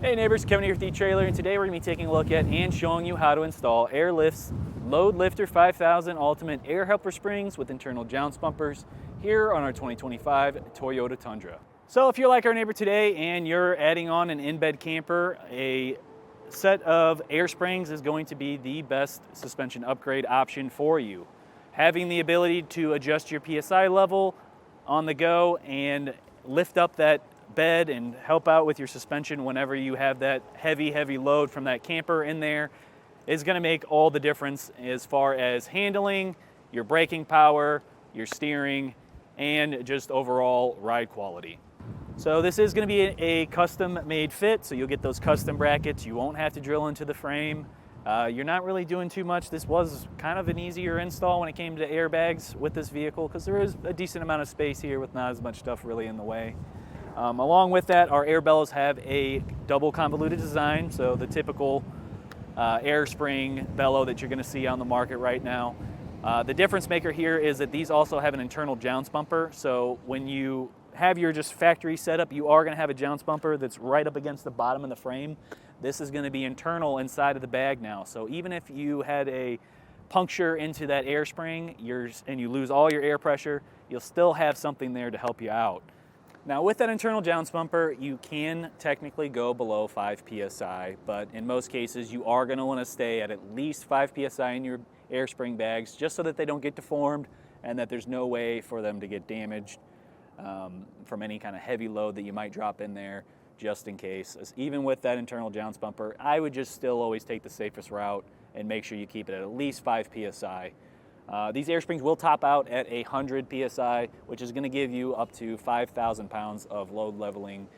Hey neighbors, Kevin here with eTrailer, and today we're going to be taking a look at and showing you how to install Air Lift's LoadLifter 5000 Ultimate Air Helper Springs with internal jounce bumpers here on our 2025 Toyota Tundra. So if you're like our neighbor today and you're adding on an in-bed camper, a set of air springs is going to be the best suspension upgrade option for you. Having the ability to adjust your PSI level on the go and lift up that bed and help out with your suspension whenever you have that heavy load from that camper in there is going to make all the difference as far as handling, your braking power, your steering, and just overall ride quality. So this is going to be a custom made fit, so you'll get those custom brackets. You won't have to drill into the frame. You're not really doing too much. This was kind of an easier install when it came to airbags with this vehicle because there is a decent amount of space here with not as much stuff really in the way. Along with that, our air bellows have a double convoluted design, so the typical air spring bellow that you're going to see on the market right now. The difference maker here is that these also have an internal jounce bumper, so when you have your just factory setup, you are going to have a jounce bumper that's right up against the bottom of the frame. This is going to be internal inside of the bag now, so even if you had a puncture into that air spring and you lose all your air pressure, you'll still have something there to help you out. Now with that internal jounce bumper, you can technically go below 5 psi, but in most cases you are going to want to stay at least 5 psi in your air spring bags just so that they don't get deformed and that there's no way for them to get damaged from any kind of heavy load that you might drop in there just in case. Even with that internal jounce bumper, I would just still always take the safest route and make sure you keep it at least 5 psi. These air springs will top out at 100 psi, which is going to give you up to 5,000 pounds of load leveling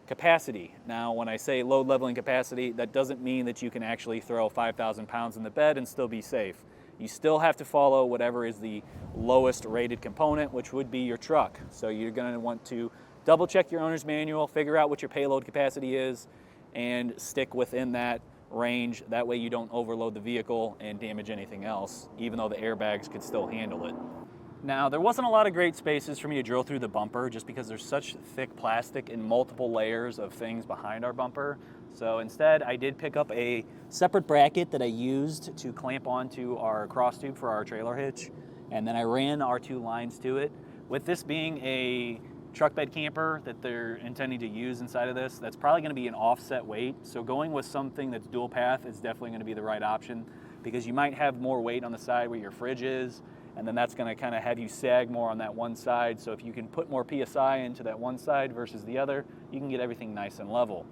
capacity. Now, when I say load leveling capacity, that doesn't mean that you can actually throw 5,000 pounds in the bed and still be safe. You still have to follow whatever is the lowest rated component, which would be your truck. So you're going to want to double check your owner's manual, figure out what your payload capacity is, and stick within that range. That way you don't overload the vehicle and damage anything else, even though the airbags could still handle it. Now, there wasn't a lot of great spaces for me to drill through the bumper just because there's such thick plastic and multiple layers of things behind our bumper. So instead, I did pick up a separate bracket that I used to clamp onto our cross tube for our trailer hitch, and then I ran our two lines to it. With this being a truck bed camper that they're intending to use inside of this, that's probably going to be an offset weight. So going with something that's dual path is definitely going to be the right option because you might have more weight on the side where your fridge is, and then that's going to kind of have you sag more on that one side. So if you can put more PSI into that one side versus the other, you can get everything nice and level.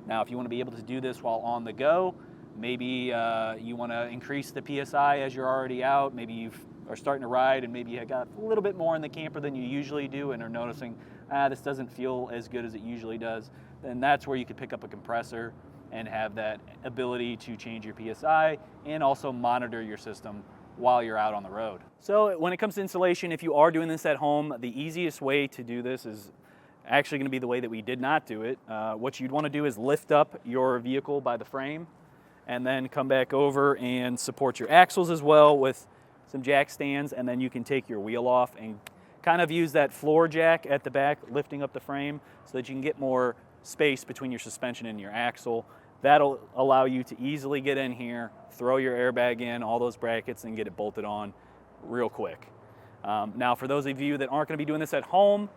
Now, if you want to be able to do this while on the go, maybe you want to increase the PSI as you're already out. Maybe you are starting to ride and maybe you got a little bit more in the camper than you usually do and are noticing, this doesn't feel as good as it usually does. Then that's where you could pick up a compressor and have that ability to change your PSI and also monitor your system while you're out on the road. So when it comes to installation, if you are doing this at home, the easiest way to do this is actually going to be the way that we did not do it. What you'd want to do is lift up your vehicle by the frame and then come back over and support your axles as well with some jack stands, and then you can take your wheel off and kind of use that floor jack at the back, lifting up the frame so that you can get more space between your suspension and your axle. That'll allow you to easily get in here, throw your airbag in, all those brackets, and get it bolted on real quick. Now, for those of you that aren't going to be doing this at home,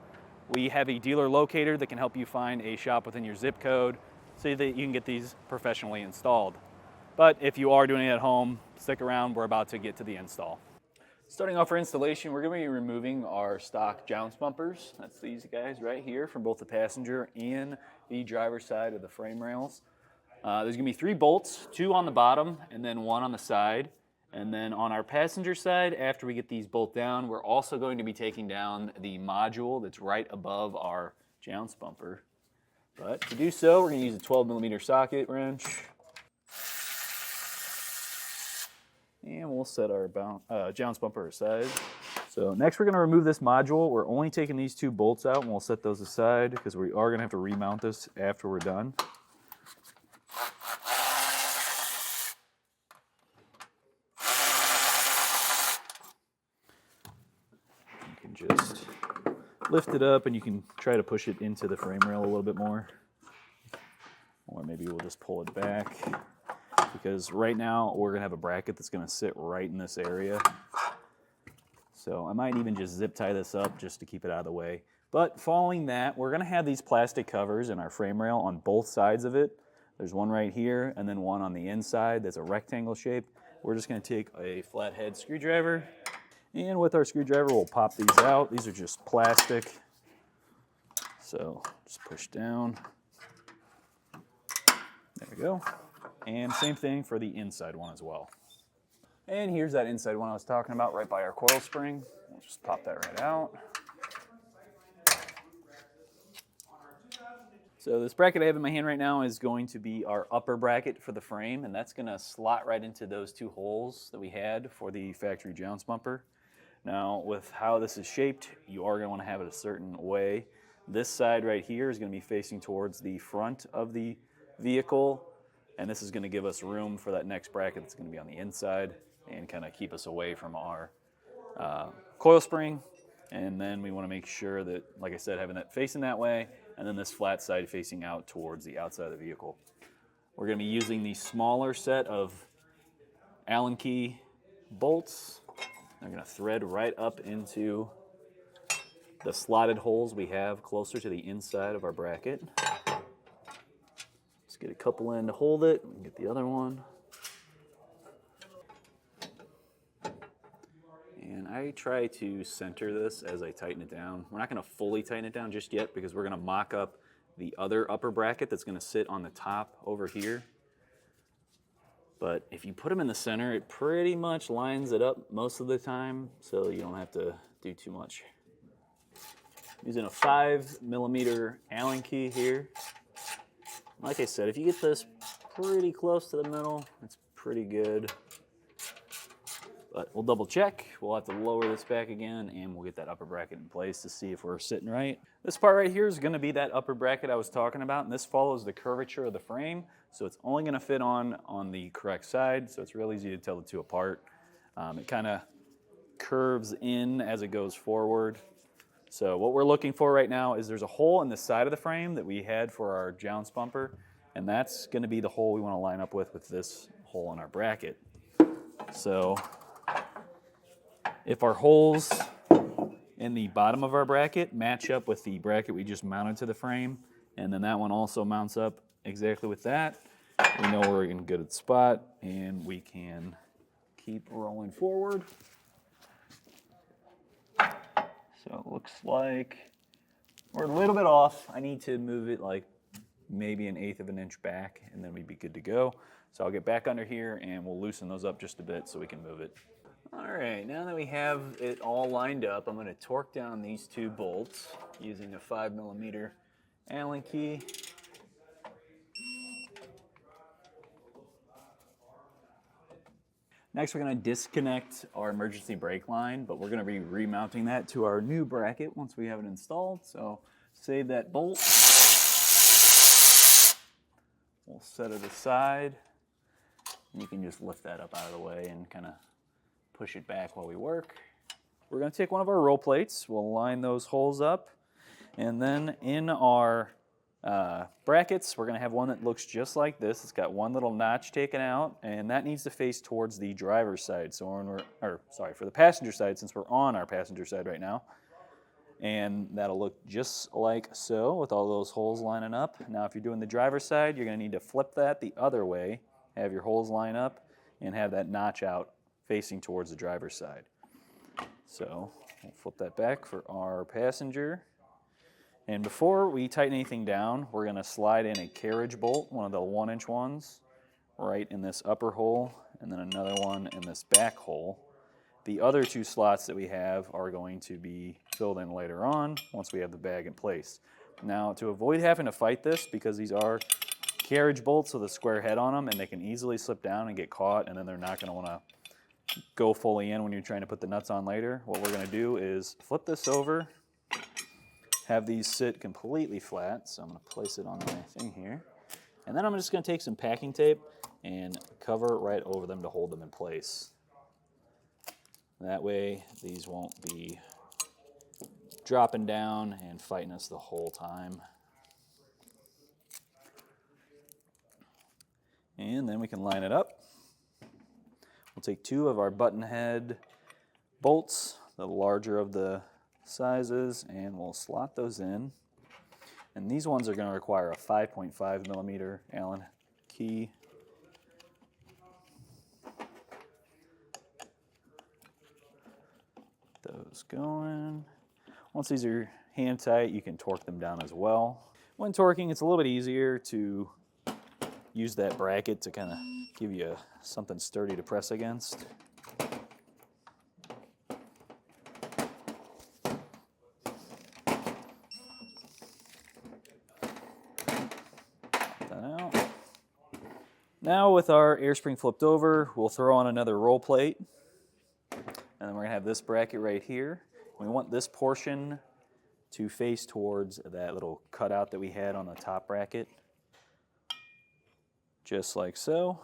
we have a dealer locator that can help you find a shop within your zip code so that you can get these professionally installed. But if you are doing it at home, stick around, we're about to get to the install. Starting off our installation, we're going to be removing our stock jounce bumpers. That's these guys right here from both the passenger and the driver's side of the frame rails. There's going to be 3 bolts, 2 on the bottom and then 1 on the side. And then on our passenger side, after we get these bolt down, we're also going to be taking down the module that's right above our jounce bumper. But to do so, we're going to use a 12mm socket wrench. And we'll set our jounce bumper aside. So next we're going to remove this module. We're only taking these 2 bolts out, and we'll set those aside because we are going to have to remount this after we're done. You can just lift it up and you can try to push it into the frame rail a little bit more. or maybe we'll just pull it back, because right now we're gonna have a bracket that's gonna sit right in this area. So I might even just zip tie this up just to keep it out of the way. But following that, we're gonna have these plastic covers in our frame rail on both sides of it. There's one right here and then one on the inside that's a rectangle shape. We're just gonna take a flathead screwdriver, and with our screwdriver we'll pop these out. These are just plastic. So just push down. There we go. And same thing for the inside one as well. And here's that inside one I was talking about right by our coil spring. We'll just pop that right out. So this bracket I have in my hand right now is going to be our upper bracket for the frame, and that's going to slot right into those two holes that we had for the factory jounce bumper. Now with how this is shaped, you are going to want to have it a certain way. This side right here is going to be facing towards the front of the vehicle, and this is going to give us room for that next bracket that's going to be on the inside and kind of keep us away from our coil spring. And then we want to make sure that, like I said, having that facing that way, and then this flat side facing out towards the outside of the vehicle. We're going to be using the smaller set of Allen key bolts. They're going to thread right up into the slotted holes we have closer to the inside of our bracket. Just get a couple in to hold it, and get the other one. And I try to center this as I tighten it down. We're not going to fully tighten it down just yet because we're going to mock up the other upper bracket that's going to sit on the top over here. But if you put them in the center, it pretty much lines it up most of the time, so you don't have to do too much. Using a 5mm Allen key here. Like I said, if you get this pretty close to the middle, it's pretty good. But we'll double check. We'll have to lower this back again, and we'll get that upper bracket in place to see if we're sitting right. This part right here is going to be that upper bracket I was talking about, and this follows the curvature of the frame, so it's only going to fit on the correct side, so it's real easy to tell the two apart. It kind of curves in as it goes forward. So what we're looking for right now is there's a hole in the side of the frame that we had for our jounce bumper, and that's going to be the hole we want to line up with this hole in our bracket. So if our holes in the bottom of our bracket match up with the bracket we just mounted to the frame, and then that one also mounts up exactly with that, we know we're in a good spot, and we can keep rolling forward. So it looks like we're a little bit off. I need to move it like maybe 1/8 of an inch back, and then we'd be good to go. So I'll get back under here and we'll loosen those up just a bit so we can move it. All right, now that we have it all lined up, I'm going to torque down these two bolts using a 5mm Allen key. Next, we're going to disconnect our emergency brake line, but we're going to be remounting that to our new bracket once we have it installed. So save that bolt. We'll set it aside. And you can just lift that up out of the way and kind of push it back while we work. We're going to take one of our roll plates. We'll line those holes up. And then in our brackets, we're going to have one that looks just like this. It's got one little notch taken out, and that needs to face towards the driver's side. So when for the passenger side, since we're on our passenger side right now. And that'll look just like so with all those holes lining up. Now if you're doing the driver's side, you're going to need to flip that the other way, have your holes line up, and have that notch out facing towards the driver's side. So we'll flip that back for our passenger. And before we tighten anything down, we're going to slide in a carriage bolt, one of the 1-inch ones, right in this upper hole, and then another one in this back hole. The other two slots that we have are going to be filled in later on once we have the bag in place. Now, to avoid having to fight this, because these are carriage bolts with a square head on them, and they can easily slip down and get caught, and then they're not going to want to go fully in when you're trying to put the nuts on later, what we're going to do is flip this over, have these sit completely flat. So I'm going to place it on my thing here. And then I'm just going to take some packing tape and cover right over them to hold them in place. That way these won't be dropping down and fighting us the whole time. And then we can line it up. We'll take 2 of our button head bolts, the larger of the sizes, and we'll slot those in. And these ones are going to require a 5.5 millimeter Allen key. Those going. Once these are hand tight, you can torque them down as well. When torquing, it's a little bit easier to use that bracket to kind of give you something sturdy to press against. That out. Now with our air spring flipped over, we'll throw on another roll plate. And then we're going to have this bracket right here. We want this portion to face towards that little cutout that we had on the top bracket. Just like so.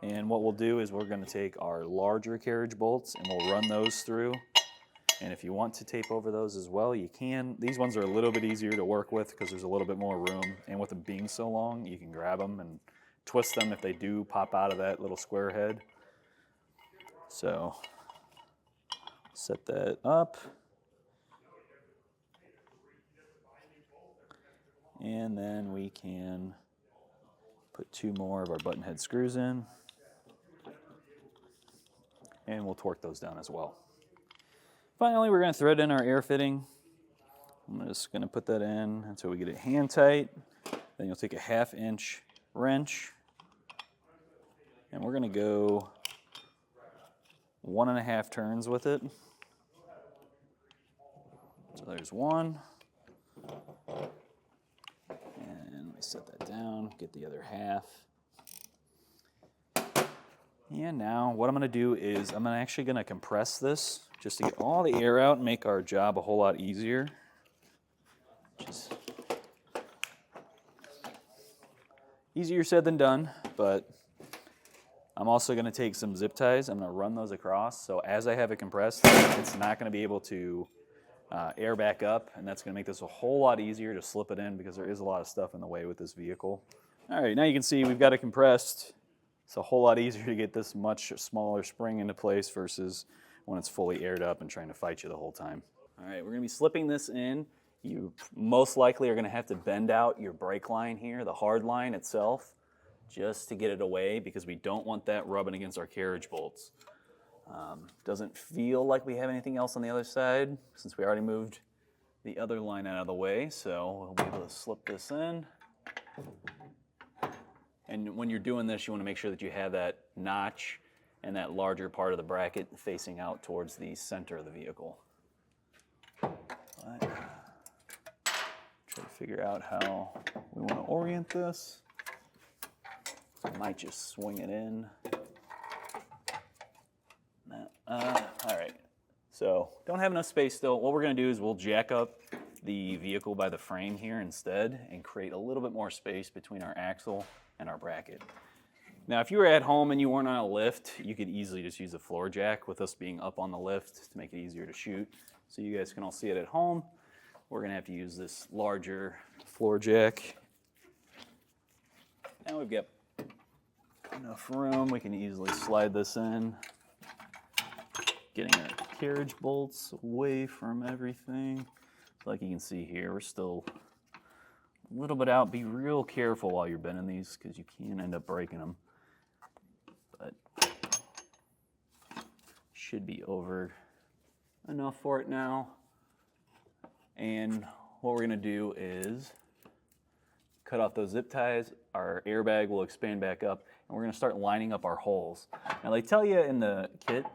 And what we'll do is we're going to take our larger carriage bolts and we'll run those through. And if you want to tape over those as well, you can. These ones are a little bit easier to work with because there's a little bit more room. And with them being so long, you can grab them and twist them if they do pop out of that little square head. So set that up. And then we can put 2 more of our button head screws in. And we'll torque those down as well. Finally, we're going to thread in our air fitting. I'm just going to put that in until we get it hand tight. Then you'll take a 1/2 inch wrench. And we're going to go 1.5 turns with it. So there's 1. And let me set that down, get the other 1/2. And now what I'm going to do is I'm actually going to compress this just to get all the air out and make our job a whole lot easier. Just easier said than done, but I'm also going to take some zip ties. I'm going to run those across, so as I have it compressed, it's not going to be able to air back up, and that's going to make this a whole lot easier to slip it in because there is a lot of stuff in the way with this vehicle. All right, now you can see we've got it compressed. It's a whole lot easier to get this much smaller spring into place versus when it's fully aired up and trying to fight you the whole time. All right, we're going to be slipping this in. You most likely are going to have to bend out your brake line here, the hard line itself, just to get it away because we don't want that rubbing against our carriage bolts. Doesn't feel like we have anything else on the other side since we already moved the other line out of the way, so we'll be able to slip this in. And when you're doing this, you want to make sure that you have that notch and that larger part of the bracket facing out towards the center of the vehicle. But try to figure out how we want to orient this. I might just swing it in. All right, so don't have enough space still. What we're going to do is we'll jack up the vehicle by the frame here instead and create a little bit more space between our axle and our bracket. Now, if you were at home and you weren't on a lift, you could easily just use a floor jack with us being up on the lift to make it easier to shoot. So you guys can all see it at home. We're going to have to use this larger floor jack. Now we've got enough room, we can easily slide this in. Getting our carriage bolts away from everything. Like you can see here, we're still a little bit out. Be real careful while you're bending these because you can end up breaking them. But should be over enough for it now. And what we're going to do is cut off those zip ties. Our airbag will expand back up, and we're going to start lining up our holes. Now they tell you in the kit,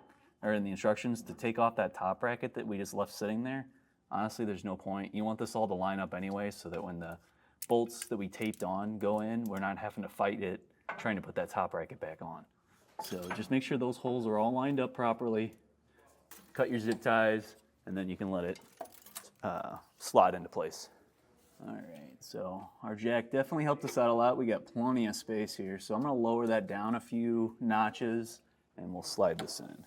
or in the instructions, to take off that top bracket that we just left sitting there. Honestly, there's no point. You want this all to line up anyway so that when the bolts that we taped on go in, we're not having to fight it trying to put that top bracket back on. So just make sure those holes are all lined up properly. Cut your zip ties, and then you can let it slide into place. All right, so our jack definitely helped us out a lot. We got plenty of space here, so I'm going to lower that down a few notches, and we'll slide this in.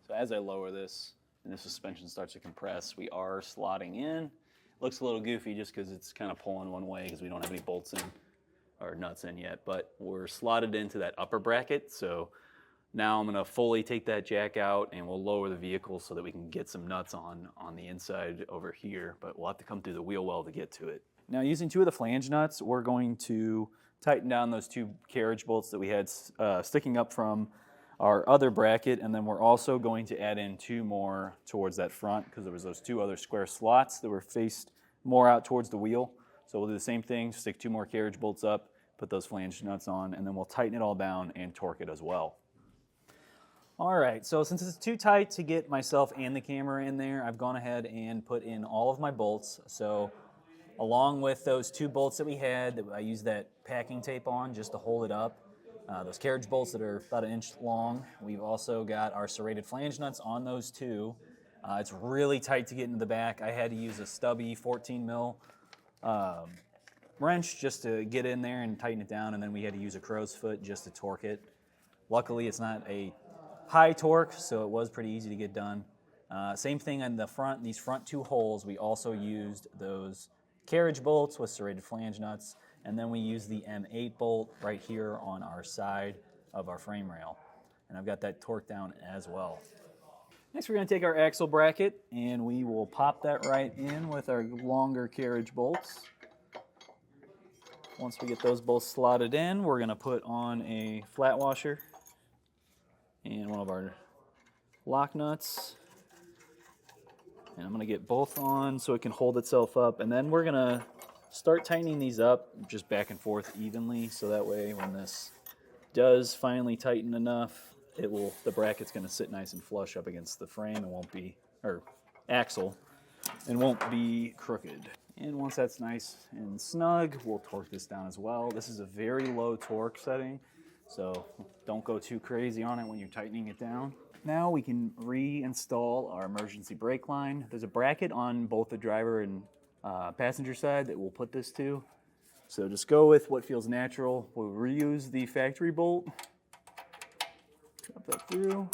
So as I lower this and the suspension starts to compress, we are slotting in. Looks a little goofy just because it's kind of pulling one way because we don't have any bolts in. our nuts in yet, but we're slotted into that upper bracket. So now I'm gonna fully take that jack out and we'll lower the vehicle so that we can get some nuts on the inside over here, but we'll have to come through the wheel well to get to it. Now using 2 of the flange nuts, we're going to tighten down those 2 carriage bolts that we had sticking up from our other bracket, and then we're also going to add in 2 more towards that front because there was those 2 other square slots that were faced more out towards the wheel. So we'll do the same thing, stick 2 more carriage bolts up, put those flange nuts on, and then we'll tighten it all down and torque it as well. All right, so since it's too tight to get myself and the camera in there, I've gone ahead and put in all of my bolts. So along with those 2 bolts that we had, I used that packing tape on just to hold it up. Those carriage bolts that are about 1 inch long. We've also got our serrated flange nuts on those 2. It's really tight to get into the back. I had to use a stubby 14 mil wrench just to get in there and tighten it down, and then we had to use a crow's foot just to torque it. Luckily, it's not a high torque, so it was pretty easy to get done. Same thing on the front, these front 2 holes, we also used those carriage bolts with serrated flange nuts, and then we used the M8 bolt right here on our side of our frame rail. And I've got that torqued down as well. Next, we're going to take our axle bracket and we will pop that right in with our longer carriage bolts. Once we get those both slotted in, we're going to put on a flat washer and one of our lock nuts. And I'm going to get both on so it can hold itself up. And then we're going to start tightening these up just back and forth evenly, so that way when this does finally tighten enough, the bracket's going to sit nice and flush up against the frame and won't be, or axle, and won't be crooked. And once that's nice and snug, we'll torque this down as well. This is a very low torque setting, so don't go too crazy on it when you're tightening it down. Now we can reinstall our emergency brake line. There's a bracket on both the driver and passenger side that we'll put this to. So just go with what feels natural. We'll reuse the factory bolt. Drop that through.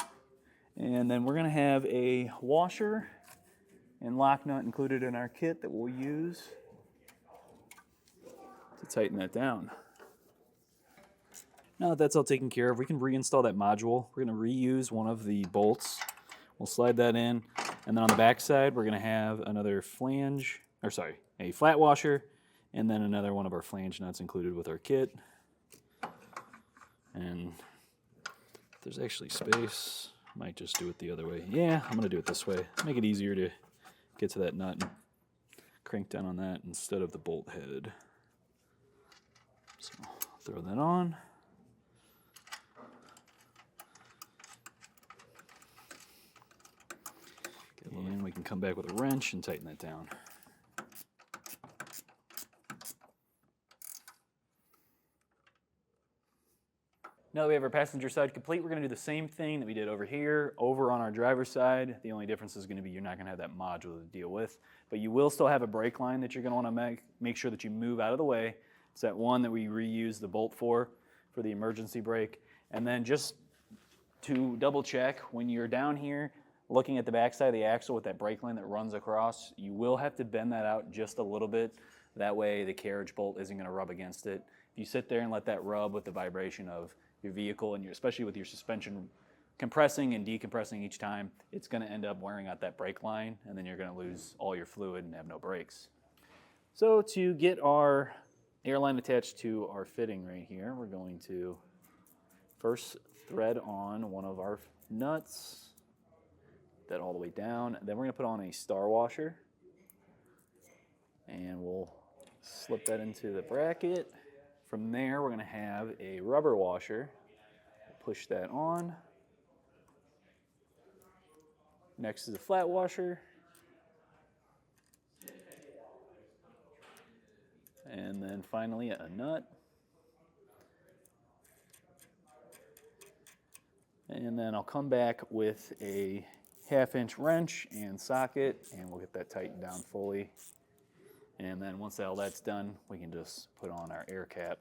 And then we're going to have a washer and lock nut included in our kit that we'll use to tighten that down. Now that that's all taken care of, we can reinstall that module. We're going to reuse one of the bolts. We'll slide that in. And then on the back side, we're going to have another a flat washer, and then another one of our flange nuts included with our kit. And if there's actually space, I might just do it the other way. Yeah, I'm going to do it this way. Make it easier to get to that nut and crank down on that instead of the bolt head. So throw that on. And then we can come back with a wrench and tighten that down. Now that we have our passenger side complete, we're going to do the same thing that we did over here, over on our driver's side. The only difference is going to be you're not going to have that module to deal with, but you will still have a brake line that you're going to want to make sure that you move out of the way. It's that one that we reuse the bolt for the emergency brake. And then just to double check, when you're down here looking at the backside of the axle with that brake line that runs across, you will have to bend that out just a little bit. That way the carriage bolt isn't going to rub against it. If you sit there and let that rub with the vibration of your vehicle, and especially with your suspension compressing and decompressing each time, it's going to end up wearing out that brake line, and then you're going to lose all your fluid and have no brakes. So to get our airline attached to our fitting right here, we're going to first thread on one of our nuts, that all the way down. Then we're going to put on a star washer, and we'll slip that into the bracket. From there, we're going to have a rubber washer. Push that on. Next is a flat washer. And then finally a nut. And then I'll come back with a 1/2-inch wrench and socket, and we'll get that tightened down fully. And then once all that's done, we can just put on our air cap.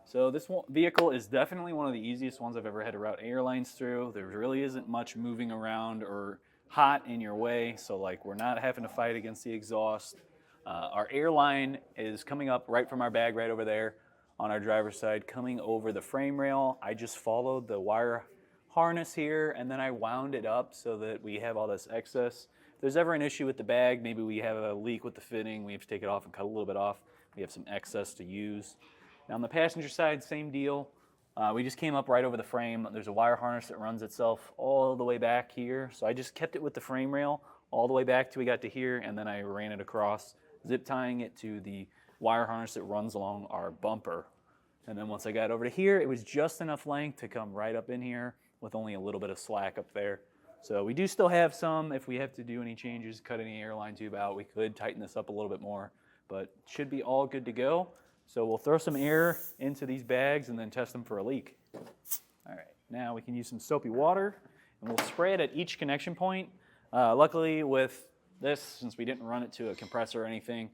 So this vehicle is definitely one of the easiest ones I've ever had to route airlines through. There really isn't much moving around or hot in your way, so like we're not having to fight against the exhaust. Our airline is coming up right from our bag right over there on our driver's side, coming over the frame rail. I just followed the wire harness here and then I wound it up so that we have all this excess. If there's ever an issue with the bag, maybe we have a leak with the fitting, we have to take it off and cut a little bit off, we have some excess to use. Now on the passenger side, same deal. We just came up right over the frame. There's a wire harness that runs itself all the way back here. So I just kept it with the frame rail all the way back till we got to here, and then I ran it across, zip tying it to the wire harness that runs along our bumper. And then once I got over to here, it was just enough length to come right up in here with only a little bit of slack up there. So we do still have some. If we have to do any changes, cut any airline tube out, we could tighten this up a little bit more, but it should be all good to go. So we'll throw some air into these bags and then test them for a leak. All right, now we can use some soapy water and we'll spray it at each connection point. Luckily with this, since we didn't run it to a compressor or anything,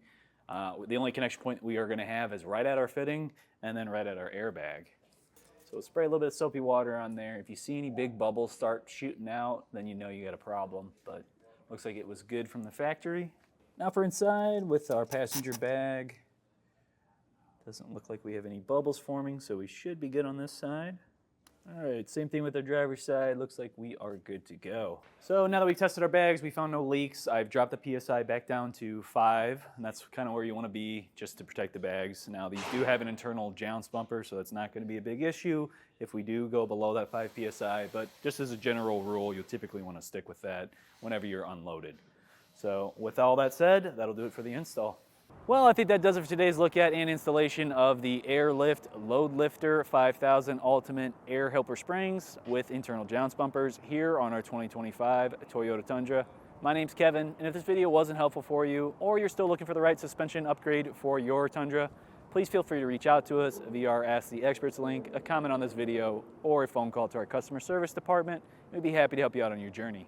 the only connection point we are gonna have is right at our fitting and then right at our airbag. So we'll spray a little bit of soapy water on there. If you see any big bubbles start shooting out, then you know you got a problem, but looks like it was good from the factory. Now for inside with our passenger bag. Doesn't look like we have any bubbles forming, so we should be good on this side. All right, same thing with our driver's side. Looks like we are good to go. So now that we tested our bags, we found no leaks. I've dropped the PSI back down to 5, and that's kind of where you want to be just to protect the bags. Now these do have an internal jounce bumper, so that's not going to be a big issue if we do go below that 5 PSI, but just as a general rule, you'll typically want to stick with that whenever you're unloaded. So with all that said, that'll do it for the install. Well, I think that does it for today's look at and installation of the Air Lift LoadLifter 5000 Ultimate Air Helper Springs with internal jounce bumpers here on our 2025 Toyota Tundra. My name's Kevin, and if this video wasn't helpful for you, or you're still looking for the right suspension upgrade for your Tundra, please feel free to reach out to us via our Ask the Experts link, a comment on this video, or a phone call to our customer service department. We'd be happy to help you out on your journey.